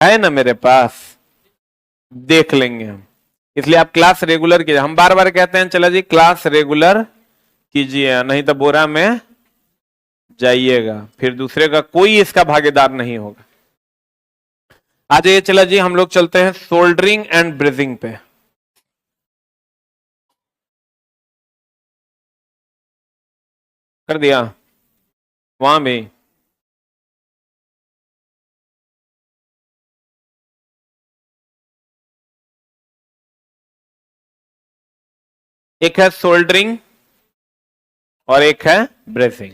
है ना मेरे पास, देख लेंगे हम। इसलिए आप क्लास रेगुलर कीजिए। हम बार बार कहते हैं चला जी क्लास रेगुलर कीजिए, नहीं तो बोरा में जाइएगा, फिर दूसरे का कोई इसका भागीदार नहीं होगा। आज ये चला जी हम लोग चलते हैं सोल्डरिंग एंड ब्रेजिंग पे। कर दिया वहां भी। एक है सोल्डरिंग और एक है ब्रेजिंग।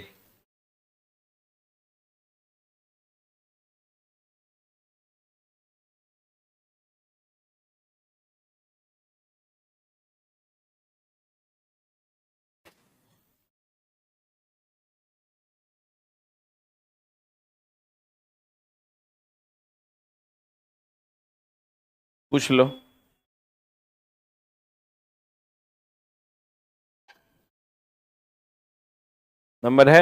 पूछ लो। नंबर है?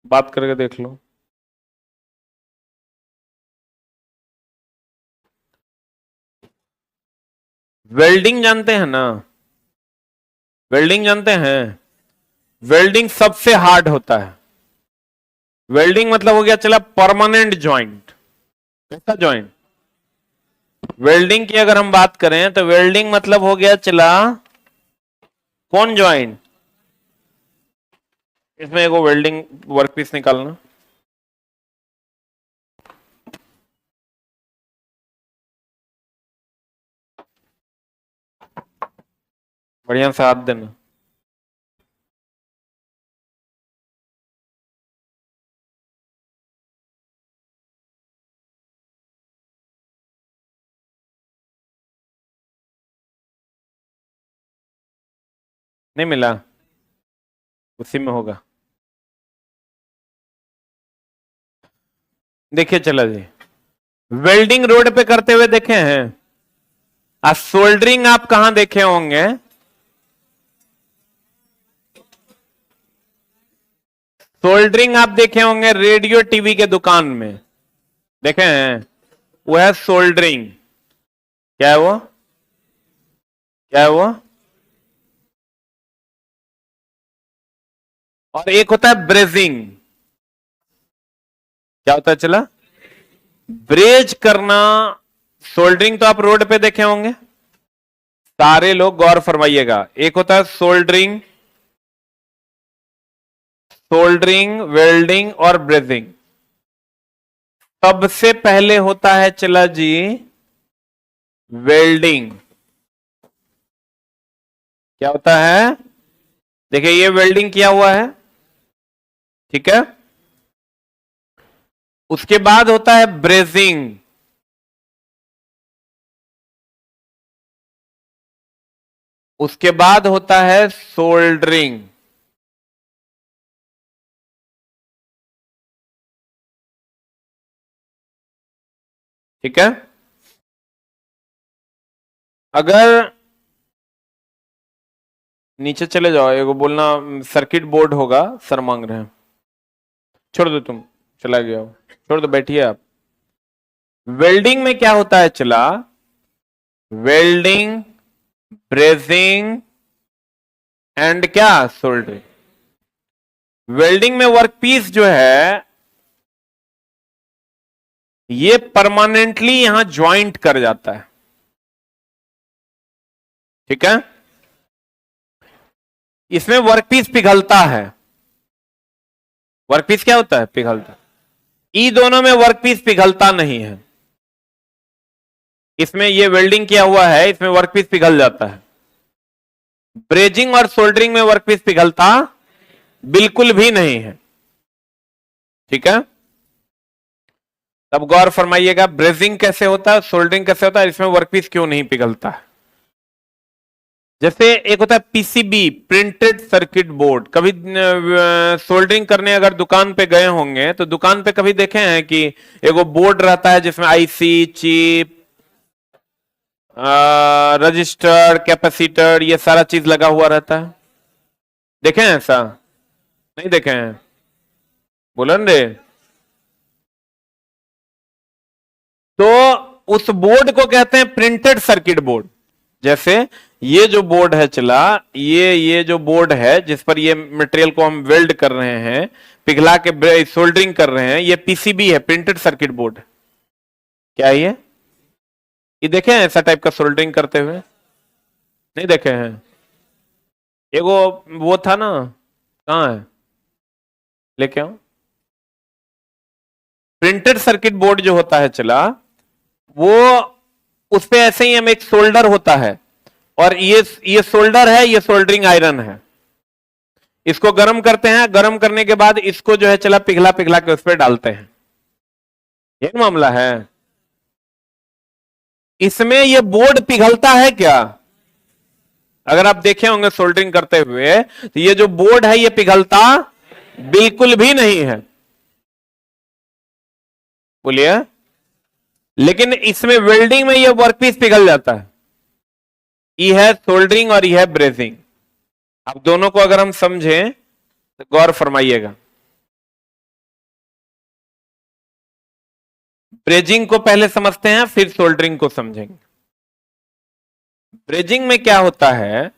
बात करके देख लो। वेल्डिंग जानते हैं ना? वेल्डिंग जानते हैं? वेल्डिंग सबसे हार्ड होता है। वेल्डिंग मतलब हो गया चला परमानेंट ज्वाइंट। कैसा ज्वाइंट? वेल्डिंग की अगर हम बात करें तो वेल्डिंग मतलब हो गया चला कौन ज्वाइंट? इसमें एक वेल्डिंग वर्कपीस निकालना। बढ़िया से हाथ देना। नहीं मिला? उसी में होगा। देखिए चला जी, वेल्डिंग रोड पे करते हुए देखे हैं। सोल्डरिंग आप कहां देखे होंगे? सोल्डरिंग आप देखे होंगे रेडियो टीवी के दुकान में, देखे हैं? वो है सोल्डरिंग। क्या है वो? क्या है वो? और एक होता है ब्रेजिंग। क्या होता है चला? ब्रेज करना। सोल्डरिंग तो आप रोड पे देखे होंगे, सारे लोग गौर फरमाइएगा। एक होता है सोल्डरिंग, सोल्डरिंग, वेल्डिंग और ब्रेजिंग। सबसे पहले होता है चला जी वेल्डिंग। क्या होता है? देखिए ये वेल्डिंग किया हुआ है, ठीक है। उसके बाद होता है ब्रेजिंग। उसके बाद होता है सोल्डरिंग। ठीक है। अगर नीचे चले जाओ, एगो बोलना सर्किट बोर्ड होगा, सर मांग रहे हैं। छोड़ दो तुम, चला गया हो, छोड़ दो, बैठिए आप। वेल्डिंग में क्या होता है चला? वेल्डिंग, ब्रेजिंग एंड क्या? सोल्डरिंग। वेल्डिंग में वर्कपीस जो है ये परमानेंटली यहां ज्वाइंट कर जाता है, ठीक है। इसमें वर्कपीस पिघलता है। वर्कपीस क्या होता है? पिघलता। ई दोनों में वर्कपीस पिघलता नहीं है। इसमें ये वेल्डिंग किया हुआ है, इसमें वर्कपीस पिघल जाता है। ब्रेजिंग और सोल्डरिंग में वर्कपीस पिघलता बिल्कुल भी नहीं है, ठीक है। तब गौर फरमाइएगा ब्रेजिंग कैसे होता है, सोल्डरिंग कैसे होता है, इसमें वर्कपीस क्यों नहीं पिघलता है। जैसे एक होता है पीसीबी, प्रिंटेड सर्किट बोर्ड। कभी सोल्डरिंग करने अगर दुकान पे गए होंगे तो दुकान पे कभी देखे हैं कि एगो बोर्ड रहता है जिसमें आईसी, चिप, रजिस्टर, कैपेसिटर, ये सारा चीज लगा हुआ रहता है। देखे हैं ऐसा? नहीं देखे हैं? बोलन रे। तो उस बोर्ड को कहते हैं प्रिंटेड सर्किट बोर्ड। जैसे ये जो बोर्ड है चला, ये जो बोर्ड है जिस पर ये मटेरियल को हम वेल्ड कर रहे हैं, पिघला के सोल्डरिंग कर रहे हैं, ये पीसीबी है, प्रिंटेड सर्किट बोर्ड। क्या ये देखे हैं ऐसा टाइप का सोल्डरिंग करते हुए? नहीं देखे हैं? एगो वो था ना, कहाँ है, लेके आओ। प्रिंटेड सर्किट बोर्ड जो होता है चला, वो उस पे ऐसे ही हम एक सोल्डर होता है, और ये सोल्डर है, ये सोल्डरिंग आयरन है। इसको गर्म करते हैं, गर्म करने के बाद इसको जो है चला पिघला पिघला के उस पर डालते हैं। ये मामला है। इसमें ये बोर्ड पिघलता है क्या? अगर आप देखे होंगे सोल्डरिंग करते हुए, तो ये जो बोर्ड है ये पिघलता बिल्कुल भी नहीं है। बोलिए। लेकिन इसमें वेल्डिंग में ये वर्कपीस पिघल जाता है। ये है सोल्डरिंग और ये है ब्रेजिंग। अब दोनों को अगर हम समझें तो गौर फरमाइएगा। ब्रेजिंग को पहले समझते हैं, फिर सोल्डरिंग को समझेंगे। ब्रेजिंग में क्या होता है,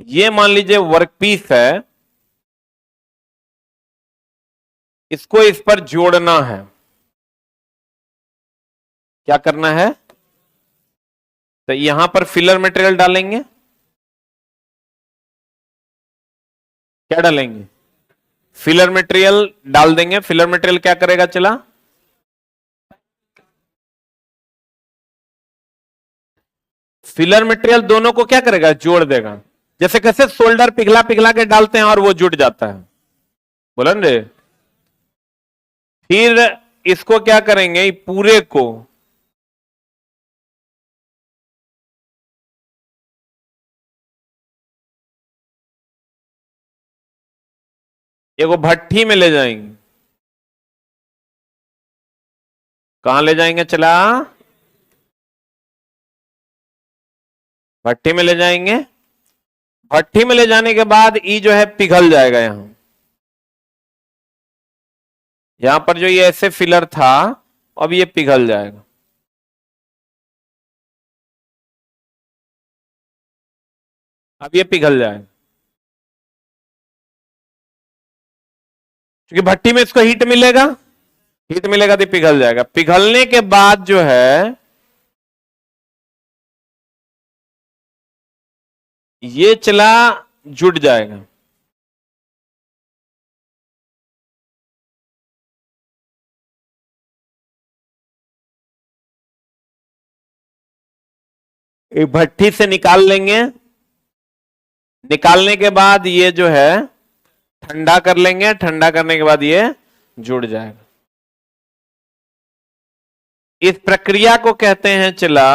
ये मान लीजिए वर्कपीस है, इसको इस पर जोड़ना है। क्या करना है? तो यहां पर फिलर मटेरियल डालेंगे। क्या डालेंगे? फिलर मटेरियल डाल देंगे। फिलर मटेरियल क्या करेगा चला? फिलर मटेरियल दोनों को क्या करेगा? जोड़ देगा। जैसे कैसे सोल्डर पिघला पिघला के डालते हैं और वो जुट जाता है। बोलन रे। फिर इसको क्या करेंगे, पूरे को एगो भट्ठी में ले जाएंगे। कहां ले जाएंगे चला? भट्ठी में ले जाएंगे। भट्ठी में ले जाने के बाद ये जो है पिघल जाएगा। यहां पर जो ये ऐसे फिलर था, अब ये पिघल जाएगा। अब ये पिघल जाएगा क्योंकि भट्टी में इसको हीट मिलेगा। हीट मिलेगा तो पिघल जाएगा। पिघलने के बाद जो है ये चला जुट जाएगा। एक भट्टी से निकाल लेंगे। निकालने के बाद ये जो है ठंडा कर लेंगे। ठंडा करने के बाद ये जुड़ जाएगा। इस प्रक्रिया को कहते हैं चला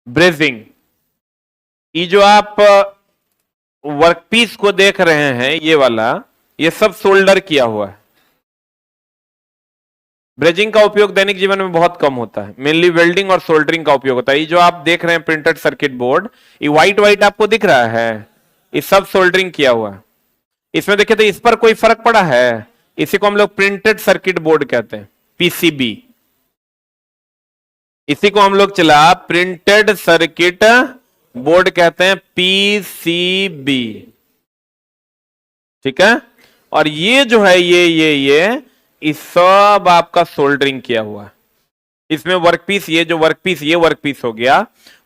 ब्रेजिंग। ये जो आप वर्कपीस को देख रहे हैं, ये वाला, ये सब सोल्डर किया हुआ है। ब्रेजिंग का उपयोग दैनिक जीवन में बहुत कम होता है। मेनली वेल्डिंग और सोल्डरिंग का उपयोग होता है। ये जो आप देख रहे हैं प्रिंटेड सर्किट बोर्ड, ये व्हाइट व्हाइट आपको दिख रहा है, ये सब सोल्डरिंग किया हुआ है। इसमें देखिए तो इस पर कोई फर्क पड़ा है? इसी को हम लोग प्रिंटेड सर्किट बोर्ड कहते हैं, पीसीबी। इसी को हम लोग चला प्रिंटेड सर्किट बोर्ड कहते हैं, पीसीबी। ठीक है। और ये जो है ये इस सब आपका सोल्डरिंग किया हुआ है। इसमें वर्कपीस, ये जो वर्कपीस, ये वर्कपीस हो गया।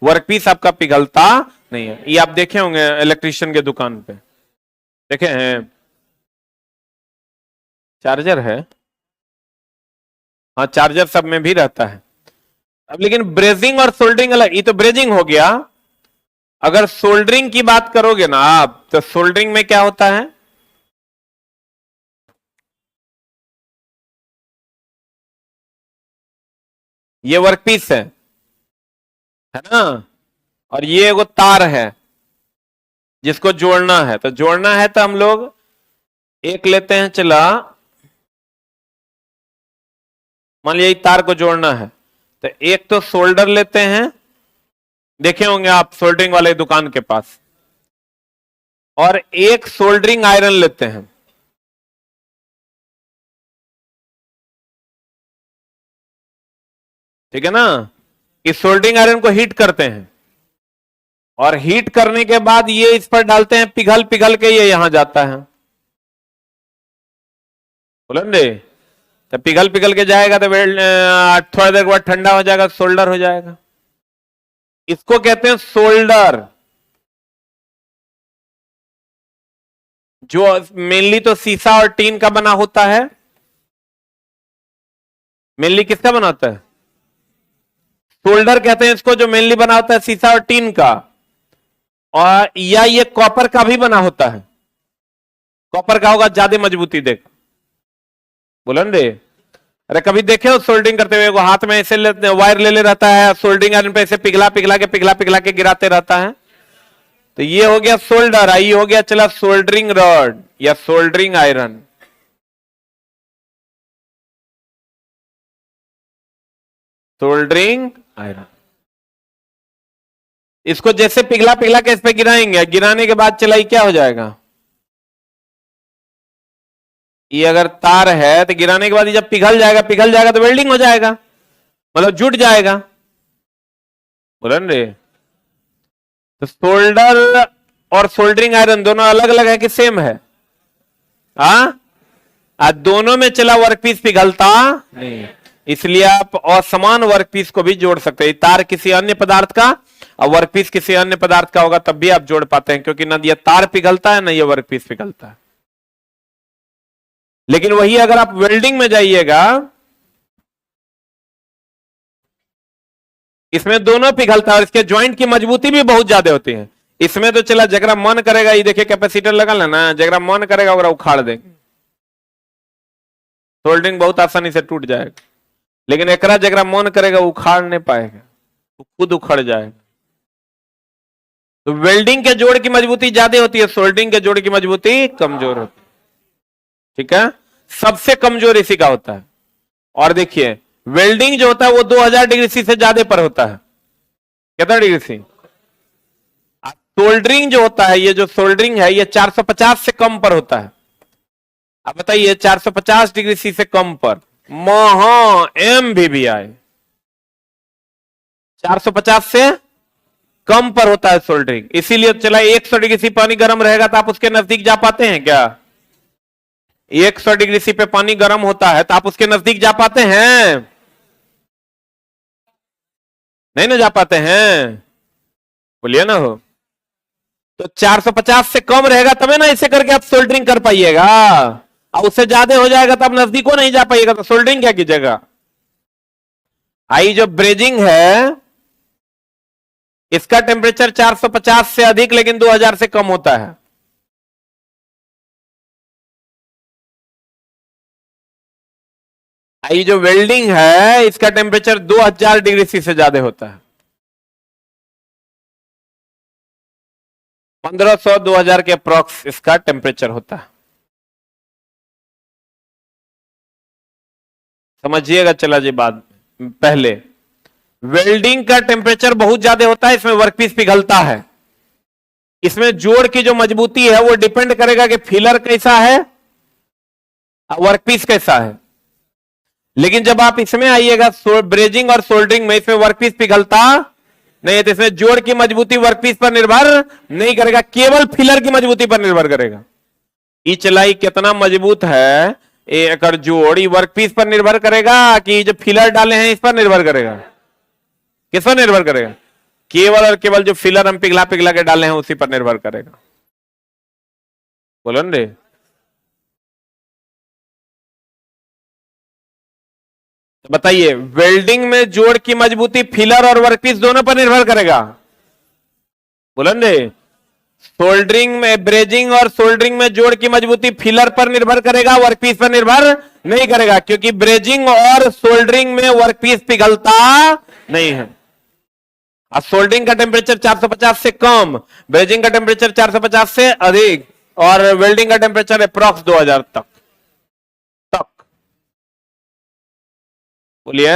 वर्कपीस आपका पिघलता नहीं है। ये आप देखे होंगे इलेक्ट्रिशियन के दुकान पे, देखे हैं? चार्जर है, हाँ चार्जर सब में भी रहता है। अब लेकिन ब्रेजिंग और सोल्डरिंग अलग। ये तो ब्रेजिंग हो गया। अगर सोल्डरिंग की बात करोगे ना आप, तो सोल्डरिंग में क्या होता है? ये वर्कपीस है ना, और ये एगो तार है जिसको जोड़ना है। तो जोड़ना है तो हम लोग एक लेते हैं चला मान लिया तार को जोड़ना है, तो एक तो सोल्डर लेते हैं, देखे होंगे आप सोल्डरिंग वाले दुकान के पास, और एक सोल्डरिंग आयरन लेते हैं। ठीक है ना। इस सोल्डरिंग आयरन को हीट करते हैं, और हीट करने के बाद ये इस पर डालते हैं, पिघल पिघल के ये यहां जाता है। बोलेंगे तो पिघल पिघल के जाएगा तो थोड़ा देर के बाद ठंडा हो जाएगा, सोल्डर हो जाएगा। इसको कहते हैं सोल्डर। जो मेनली तो सीसा और टीन का बना होता है। मेनली किसका बना होता है? सोल्डर कहते हैं इसको, जो मेनली बना होता है सीसा और टीन का, और या ये कॉपर का भी बना होता है। कॉपर का होगा ज्यादा मजबूती देख। बोलन रे, अरे कभी देखे हो सोल्डरिंग करते हुए? वो हाथ में ऐसे वायर ले रहता है, सोल्डरिंग आयरन पे ऐसे पिघला पिघला के गिराते रहता है। तो ये हो गया सोल्डर, आई हो गया चला सोल्डरिंग रॉड या सोल्डरिंग आयरन। सोल्डरिंग आयरन, इसको जैसे पिघला पिघला के इस पे गिराएंगे, गिराने के बाद चलाई क्या हो जाएगा? ये अगर तार है तो गिराने के बाद जब पिघल जाएगा तो वेल्डिंग हो जाएगा, मतलब जुट जाएगा। बोलन रे, तो सोल्डर और सोल्डरिंग आयरन दोनों अलग अलग है कि सेम है? दोनों में चला वर्कपीस पिघलता नहीं, इसलिए आप असमान वर्कपीस को भी जोड़ सकते हैं। तार किसी अन्य पदार्थ का और वर्कपीस किसी अन्य पदार्थ का होगा तब भी आप जोड़ पाते हैं, क्योंकि ना ये तार पिघलता है ना ये वर्कपीस पिघलता है। लेकिन वही अगर आप वेल्डिंग में जाइएगा, इसमें दोनों पिघलता है और इसके ज्वाइंट की मजबूती भी बहुत ज्यादा होती है। इसमें तो चला जगरा मन करेगा, ये देखिए कैपेसिटर लगा लेना, जगरा मन करेगा वगैरह उखाड़ देंगे, सोल्डरिंग बहुत आसानी से टूट जाएगा। लेकिन एकरा जगरा मन करेगा उखाड़ नहीं पाएगा, वो खुद उखड़ जाएगा। तो वेल्डिंग के जोड़ की मजबूती ज्यादा होती है, सोल्डरिंग के जोड़ की मजबूती कमजोर होती है। ठीक है, सबसे कमजोर इसी का होता है। और देखिए वेल्डिंग जो होता है वो 2000 डिग्री सी से ज्यादा पर होता है। कितना डिग्री सी? सोल्डरिंग जो होता है, ये जो सोल्डरिंग है ये 450 से कम पर होता है। अब बताइए 450 डिग्री सी से कम पर महा MVVI 450 से कम पर होता है सोल्डरिंग। इसीलिए चला 100 डिग्री सी पानी गर्म रहेगा तो आप उसके नजदीक जा पाते हैं क्या? 100 डिग्री सी पे पानी गर्म होता है तो आप उसके नजदीक जा पाते हैं? नहीं ना जा पाते हैं, बोलिए ना हो। तो 450 से कम रहेगा तभी ना इसे करके आप सोल्डरिंग कर पाइएगा, और उससे ज्यादा हो जाएगा तो आप नजदीकों नहीं जा पाइएगा, तो सोल्डरिंग क्या कीजिएगा? आई जो ब्रेजिंग है इसका टेम्परेचर 450 से अधिक लेकिन 2000 से कम होता है। आई जो वेल्डिंग है इसका टेम्परेचर 2000 डिग्री सी से ज्यादा होता है। 1500-2000 के अप्रॉक्स इसका टेम्परेचर होता है। समझिएगा चला जी बात। पहले वेल्डिंग का टेम्परेचर बहुत ज्यादा होता है, इसमें वर्कपीस पिघलता है। इसमें जोड़ की जो मजबूती है वो डिपेंड करेगा कि फिलर कैसा है वर्कपीस कैसा है। लेकिन जब आप इसमें आइएगा ब्रेजिंग और सोल्डरिंग में, इसमें वर्कपीस पिघलता नहीं है, तो इसमें जोड़ की मजबूती वर्कपीस पर निर्भर नहीं करेगा, केवल फिलर की मजबूती पर निर्भर करेगा। ई चलाई कितना मजबूत है एक जोड़ वर्कपीस पर निर्भर करेगा कि जो फिलर डाले हैं इस पर निर्भर करेगा? किस पर निर्भर करेगा? केवल और केवल जो फिलर हम पिघला पिघला के डाले हैं उसी पर निर्भर करेगा। बोलो न रे। तो बताइए वेल्डिंग में जोड़ की मजबूती फिलर और वर्कपीस दोनों पर निर्भर करेगा? बोलो न रे। सोल्डरिंग में, ब्रेजिंग और सोल्डरिंग में जोड़ की मजबूती फिलर पर निर्भर करेगा, वर्कपीस पर निर्भर नहीं करेगा, क्योंकि ब्रेजिंग और सोल्डरिंग में वर्कपीस पिघलता नहीं है। अब सोल्डरिंग का टेम्परेचर 450 से कम, ब्रेजिंग का टेम्परेचर 450 से अधिक, और वेल्डिंग का टेम्परेचर अप्रॉक्स 2000 तक। बोलिए।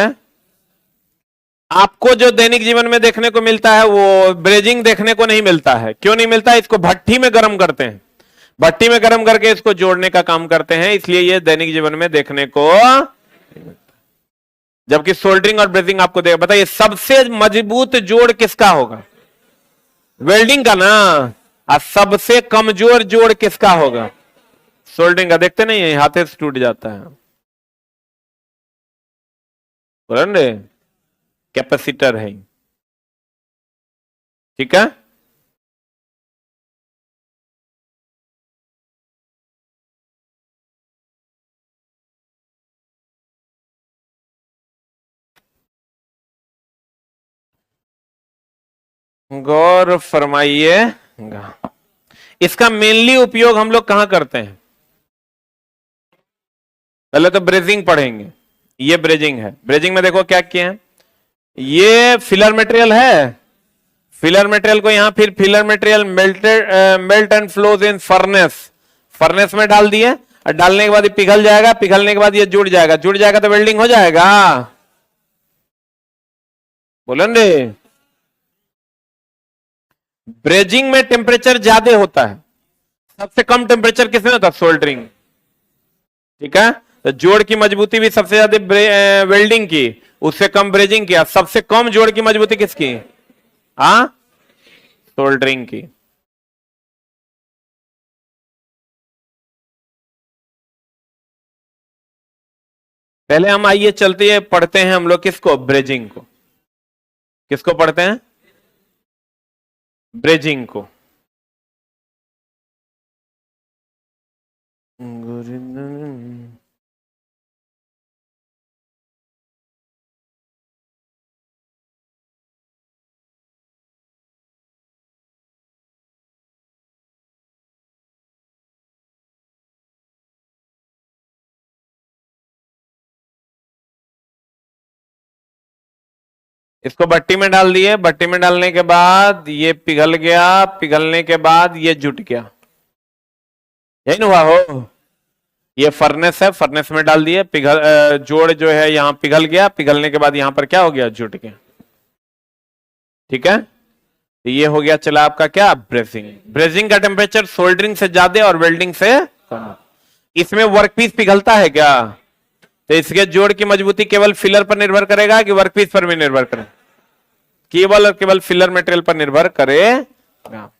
आपको जो दैनिक जीवन में देखने को मिलता है वो ब्रेजिंग देखने को नहीं मिलता है। क्यों नहीं मिलता है? इसको भट्ठी में गर्म करते हैं, भट्टी में गर्म करके इसको जोड़ने का काम करते हैं, इसलिए ये दैनिक जीवन में देखने को नहीं मिलता। जबकि सोल्डरिंग और ब्रेजिंग आपको देगा। बताइए सबसे मजबूत जोड़ किसका होगा? वेल्डिंग का ना। और सबसे कमजोर जोड़ किसका होगा? सोल्डरिंग का। देखते नहीं है, हाथे से टूट जाता है। बोले कैपेसिटर है, ठीक है। गौर फरमाइएगा। इसका मेनली उपयोग हम लोग कहां करते हैं? पहले तो ब्रेजिंग पढ़ेंगे। ये ब्रेजिंग है। ब्रेजिंग में देखो क्या किए हैं। ये फिलर मटेरियल है। फिलर मटेरियल को यहां फिर filler material melt and flows in furnace, furnace में डाल दिए। और डालने के बाद ये पिघल जाएगा, पिघलने के बाद ये जुड़ जाएगा, जुड़ जाएगा तो वेल्डिंग हो जाएगा। बोलन रे। ब्रेजिंग में टेम्परेचर ज्यादा होता है। सबसे कम टेम्परेचर किसमें होता है? सोल्डरिंग, ठीक है। तो जोड़ की मजबूती भी सबसे ज्यादा वेल्डिंग की, उससे कम ब्रेजिंग की। सबसे कम जोड़ की मजबूती किसकी? हाँ, सोल्डरिंग की। पहले हम आइए चलते हैं, पढ़ते हैं हम लोग किसको? ब्रेजिंग को। किसको पढ़ते हैं? ब्रेजिंग को। इसको भट्टी में डाल दिए, भट्टी में डालने के बाद ये पिघल गया, पिघलने के बाद ये जुट गया। यही ना हुआ हो। ये फर्नेस है, फर्नेस में डाल दिए, पिघल जोड़ जो है यहां पिघल गया, पिघलने के बाद यहां पर क्या हो गया? जुट गया, ठीक है। तो ये हो गया चला आपका क्या? ब्रेजिंग। ब्रेजिंग का टेम्परेचर सोल्डरिंग से ज्यादा और वेल्डिंग से कम। इसमें वर्कपीस पिघलता है क्या? तो इसके जोड़ की मजबूती केवल फिलर पर निर्भर करेगा कि वर्कपीस पर भी निर्भर करे? केवल और केवल फिलर मटेरियल पर निर्भर करेगा।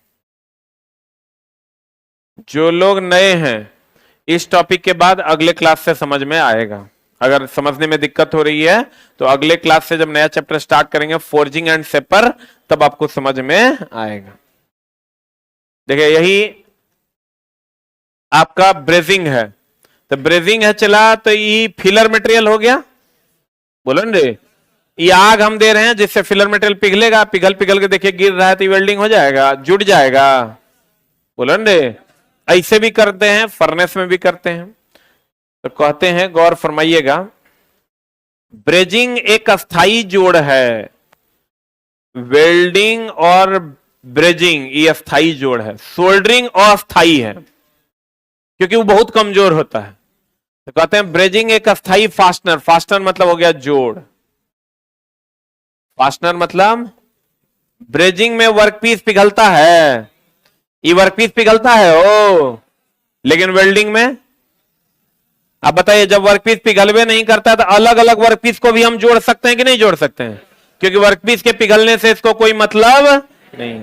जो लोग नए हैं इस टॉपिक के बाद अगले क्लास से समझ में आएगा। अगर समझने में दिक्कत हो रही है तो अगले क्लास से जब नया चैप्टर स्टार्ट करेंगे फोर्जिंग एंड सेपर, तब आपको समझ में आएगा। देखिए यही आपका ब्रेजिंग है। तो ब्रेजिंग है चला, तो ये फिलर मटेरियल हो गया। बोलो ना रे। ये आग हम दे रहे हैं जिससे फिलर मटेरियल पिघलेगा, पिघल पिघल के देखिए गिर रहा है तो वेल्डिंग हो जाएगा, जुड़ जाएगा। बोलो ना रे। ऐसे भी करते हैं, फर्नेस में भी करते हैं। तो कहते हैं, गौर फरमाइएगा, ब्रेजिंग एक अस्थाई जोड़ है, वेल्डिंग और ब्रेजिंग ये अस्थाई जोड़ है, सोल्डरिंग अस्थाई है क्योंकि वो बहुत कमजोर होता है। तो कहते हैं ब्रेजिंग एक अस्थाई फास्टनर, फास्टनर मतलब हो गया जोड़, फास्टनर मतलब ब्रेजिंग में वर्कपीस पिघलता है, ये वर्कपीस पिघलता है ओ, लेकिन वेल्डिंग में अब बताइए जब वर्कपीस पिघलवे नहीं करता तो अलग अलग वर्कपीस को भी हम जोड़ सकते हैं कि नहीं जोड़ सकते हैं? क्योंकि वर्कपीस के पिघलने से इसको कोई मतलब नहीं।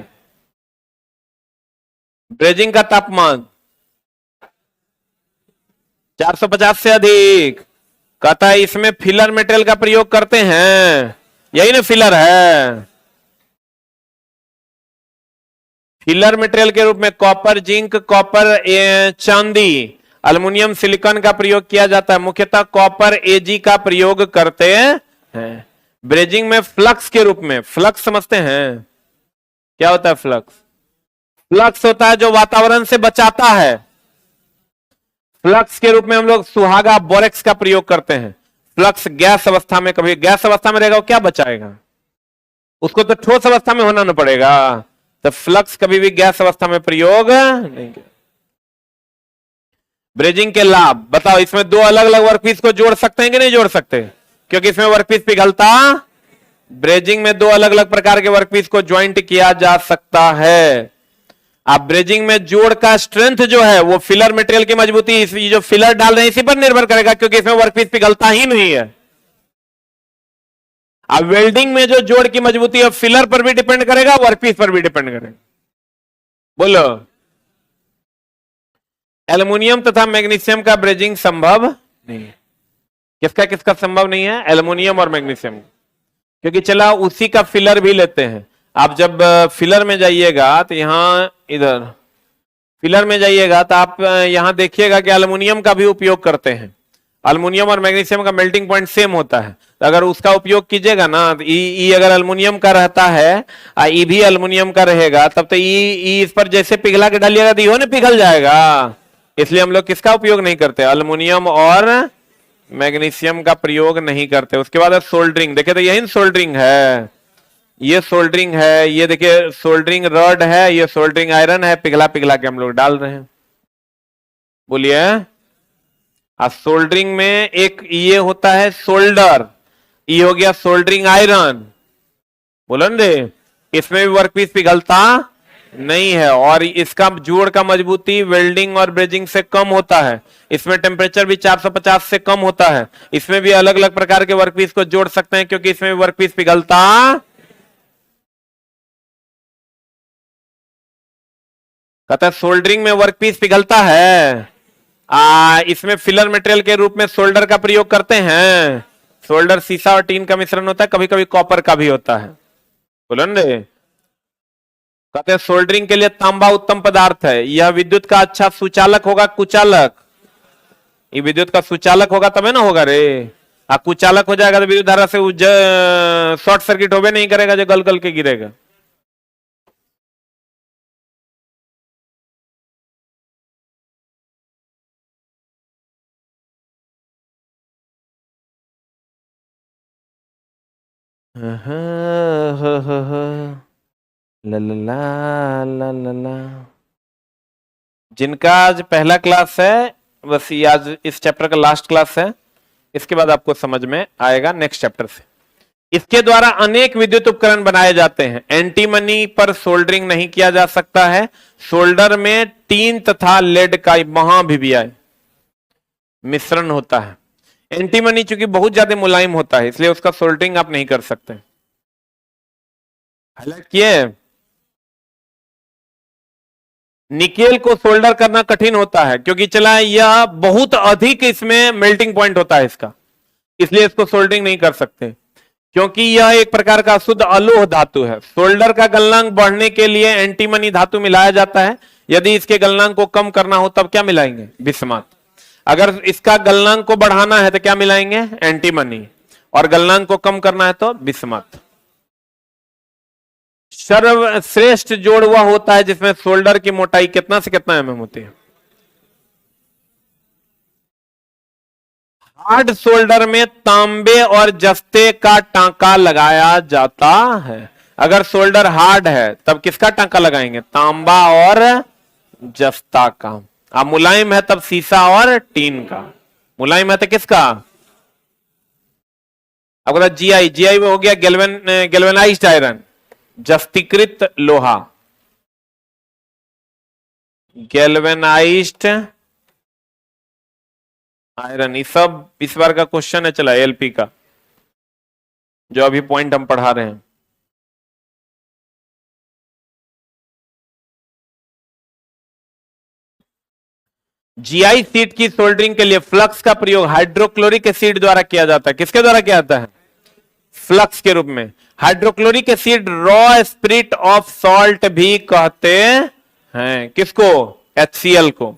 ब्रेजिंग का तापमान 450 से अधिक, कहता है इसमें फिलर मेटेरियल का प्रयोग करते हैं, यही ना फिलर है। फिलर मटेरियल के रूप में कॉपर, जिंक, कॉपर, चांदी, अल्युमिनियम, सिलिकॉन का प्रयोग किया जाता है। मुख्यतः कॉपर, एजी का प्रयोग करते हैं। ब्रेजिंग में फ्लक्स के रूप में, फ्लक्स समझते हैं क्या होता है? फ्लक्स, फ्लक्स होता है जो वातावरण से बचाता है। फ्लक्स के रूप में हम लोग सुहागा, बोरेक्स का प्रयोग करते हैं। फ्लक्स गैस अवस्था में, कभी गैस अवस्था में रहेगा वो क्या बचाएगा? उसको तो ठोस अवस्था में होना ना पड़ेगा। तो फ्लक्स कभी भी गैस अवस्था में प्रयोग नहीं किया। ब्रेजिंग के लाभ बताओ, इसमें दो अलग अलग वर्कपीस को जोड़ सकते हैं कि नहीं जोड़ सकते? क्योंकि इसमें वर्कपीस पिघलता। ब्रेजिंग में दो अलग अलग प्रकार के वर्कपीस को ज्वाइंट किया जा सकता है। आप ब्रेजिंग में जोड़ का स्ट्रेंथ जो है वो फिलर मटेरियल की मजबूती, जो फिलर डाल रहे हैं इसी पर निर्भर करेगा, क्योंकि इसमें वर्कपीस पिघलता ही नहीं है। अब वेल्डिंग में जो जोड़ की मजबूती है फिलर पर भी डिपेंड करेगा, वर्कपीस पर भी डिपेंड करेगा। बोलो, एल्युमिनियम तथा मैग्नीशियम का ब्रेजिंग संभव नहीं है। किसका किसका संभव नहीं है? एल्युमिनियम और मैग्नीशियम। क्योंकि चला उसी का फिलर भी लेते हैं। आप जब फिलर में जाइएगा तो यहां इधर फिलर में जाइएगा तो आप यहां देखिएगा कि एल्युमिनियम का भी उपयोग करते हैं। एल्युमिनियम और मैग्नीशियम का मेल्टिंग पॉइंट सेम होता है, तो अगर उसका उपयोग कीजिएगा ना, तो ई अगर एल्युमिनियम का रहता है और ई भी एल्युमिनियम का रहेगा, तब तो ई इस पर जैसे पिघला के डालिएगा तो इहो ना पिघल जाएगा। इसलिए हम लोग किसका उपयोग नहीं करते? एल्युमिनियम और मैग्नीशियम का प्रयोग नहीं करते। उसके बाद सोल्डरिंग, देखिए तो यही सोल्डरिंग है, ये सोल्डरिंग है, ये देखिए सोल्डरिंग रॉड है, ये सोल्डरिंग आयरन है, पिघला पिघला के हम लोग डाल रहे हैं। बोलिए, सोल्डरिंग में एक ये होता है सोल्डर, ये हो गया सोल्डरिंग आयरन। बोलो ना रे, इसमें भी वर्कपीस पिघलता नहीं है और इसका जोड़ का मजबूती वेल्डिंग और ब्रेजिंग से कम होता है। इसमें टेम्परेचर भी 450 से कम होता है। इसमें भी अलग अलग प्रकार के वर्कपीस को जोड़ सकते हैं, क्योंकि इसमें भी वर्कपीस पिघलता। कहता है सोल्डरिंग में वर्कपीस पिघलता है। इसमें फिलर मटेरियल के रूप में सोल्डर का प्रयोग करते हैं। सोल्डर सीसा और टीन का मिश्रण होता है, कभी कभी कॉपर का भी होता है। बोलो ना, कहते हैं सोल्डरिंग के लिए तांबा उत्तम पदार्थ है। यह विद्युत का अच्छा सुचालक होगा, कुचालक। ये विद्युत का सुचालक होगा तब है ना होगा रे। कुचालक हो जाएगा तो विद्युत धारा से शॉर्ट सर्किट होबे नहीं करेगा, जो गल गल के गिरेगा। ला ला ला ला ला। जिनका आज पहला क्लास है, बस ये आज इस चैप्टर का लास्ट क्लास है। इसके बाद आपको समझ में आएगा नेक्स्ट चैप्टर से। इसके द्वारा अनेक विद्युत उपकरण बनाए जाते हैं। एंटीमनी पर सोल्डरिंग नहीं किया जा सकता है। सोल्डर में टीन तथा लेड का महाभिवियाय मिश्रण होता है। एंटीमनी चूंकि बहुत ज्यादा मुलायम होता है, इसलिए उसका सोल्डरिंग आप नहीं कर सकते। हाईलाइट किए, निकेल को सोल्डर करना कठिन होता है, क्योंकि चला यह बहुत अधिक इसमें मेल्टिंग पॉइंट होता है इसका, इसलिए इसको सोल्डरिंग नहीं कर सकते। क्योंकि यह एक प्रकार का शुद्ध अलोह धातु है। सोल्डर का गलनांक बढ़ने के लिए एंटीमनी धातु मिलाया जाता है। यदि इसके गलनांक को कम करना हो तब क्या मिलाएंगे? बिस्मथ। अगर इसका गलनांक को बढ़ाना है तो क्या मिलाएंगे? एंटीमनी। और गलनांक को कम करना है तो बिस्मथ। सर्वश्रेष्ठ जोड़ वह होता है जिसमें सोल्डर की मोटाई कितना से कितना mm होती है। हार्ड सोल्डर में तांबे और जस्ते का टांका लगाया जाता है। अगर सोल्डर हार्ड है तब किसका टांका लगाएंगे? तांबा और जस्ता का। अब मुलायम है तब सीसा और टीन का। मुलायम है तो किसका? अब जीआई में हो गया गैल्वेनाइज्ड आयरन, जस्तीकृत लोहा, गैल्वेनाइज्ड आयरन। ये सब इस बार का क्वेश्चन है चला एलपी का, जो अभी पॉइंट हम पढ़ा रहे हैं। जीआई सीट की सोल्डरिंग के लिए फ्लक्स का प्रयोग हाइड्रोक्लोरिक एसिड द्वारा किया जाता है। किसके द्वारा किया जाता है? फ्लक्स के रूप में। Hydrochloric acid raw spirit of salt भी कहते हैं। किसको? HCl को।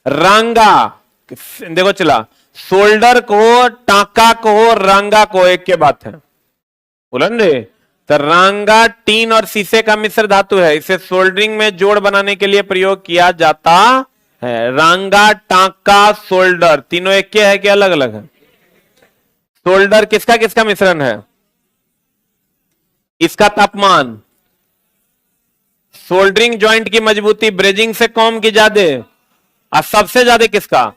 रांगा, देखो चला, सोल्डर को, टांका को, रांगा को एक के बात है। बोला रे, तो रांगा टीन और शीशे का मिश्र धातु है। इसे सोल्डरिंग में जोड़ बनाने के लिए प्रयोग किया जाता है। रांगा, टांका, सोल्डर तीनों एक के है कि अलग अलग है? सोल्डर किसका किसका मिश्रण है? इसका तापमान, सोल्डरिंग जॉइंट की मजबूती ब्रेजिंग से कम की ज्यादा, और सबसे ज्यादा किसका?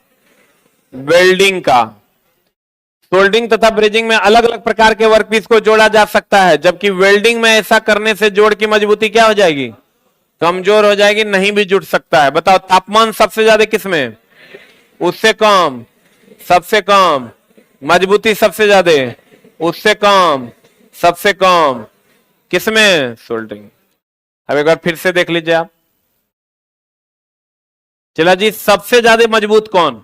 वेल्डिंग का। सोल्डरिंग तथा ब्रेजिंग में अलग अलग प्रकार के वर्कपीस को जोड़ा जा सकता है, जबकि वेल्डिंग में ऐसा करने से जोड़ की मजबूती क्या हो जाएगी? कमजोर हो जाएगी, नहीं भी जुड़ सकता है। बताओ तापमान सबसे ज्यादा किसमें? उससे कम, सबसे कम। मजबूती सबसे ज्यादा, उससे कम, सबसे कम। किसमें? सोल्डरिंग। अब एक बार फिर से देख लीजिए आप। चला जी, सबसे ज्यादा मजबूत कौन?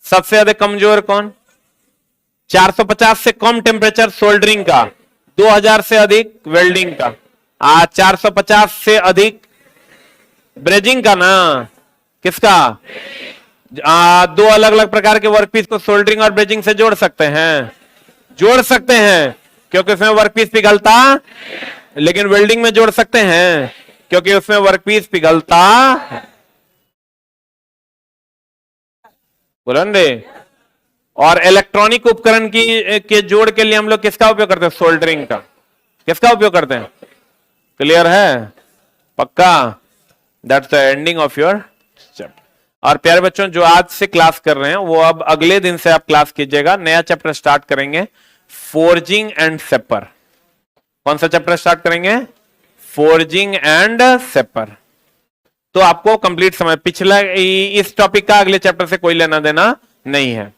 सबसे ज्यादा कमजोर कौन? 450 से कम टेम्परेचर सोल्डरिंग का, 2000 से अधिक वेल्डिंग का, 450 से अधिक ब्रेजिंग का ना। किसका? दो अलग अलग प्रकार के वर्कपीस को सोल्डरिंग और ब्रेजिंग से जोड़ सकते हैं, जोड़ सकते हैं क्योंकि उसमें वर्कपीस पिघलता, लेकिन वेल्डिंग में जोड़ सकते हैं क्योंकि उसमें वर्कपीस पिघलता। बोलन रे। और इलेक्ट्रॉनिक उपकरण के जोड़ के लिए हम लोग किसका उपयोग करते हैं? सोल्डरिंग का। किसका उपयोग करते हैं? क्लियर है? पक्का? That's the ending of your chapter. और प्यारे बच्चों, जो आज से क्लास कर रहे हैं वो अब अगले दिन से आप क्लास कीजिएगा। नया चैप्टर स्टार्ट करेंगे, फोर्जिंग एंड सेपर। कौन सा चैप्टर स्टार्ट करेंगे? Forging and shaper. तो आपको कंप्लीट समझ, पिछला इस टॉपिक का अगले चैप्टर से कोई लेना देना नहीं है।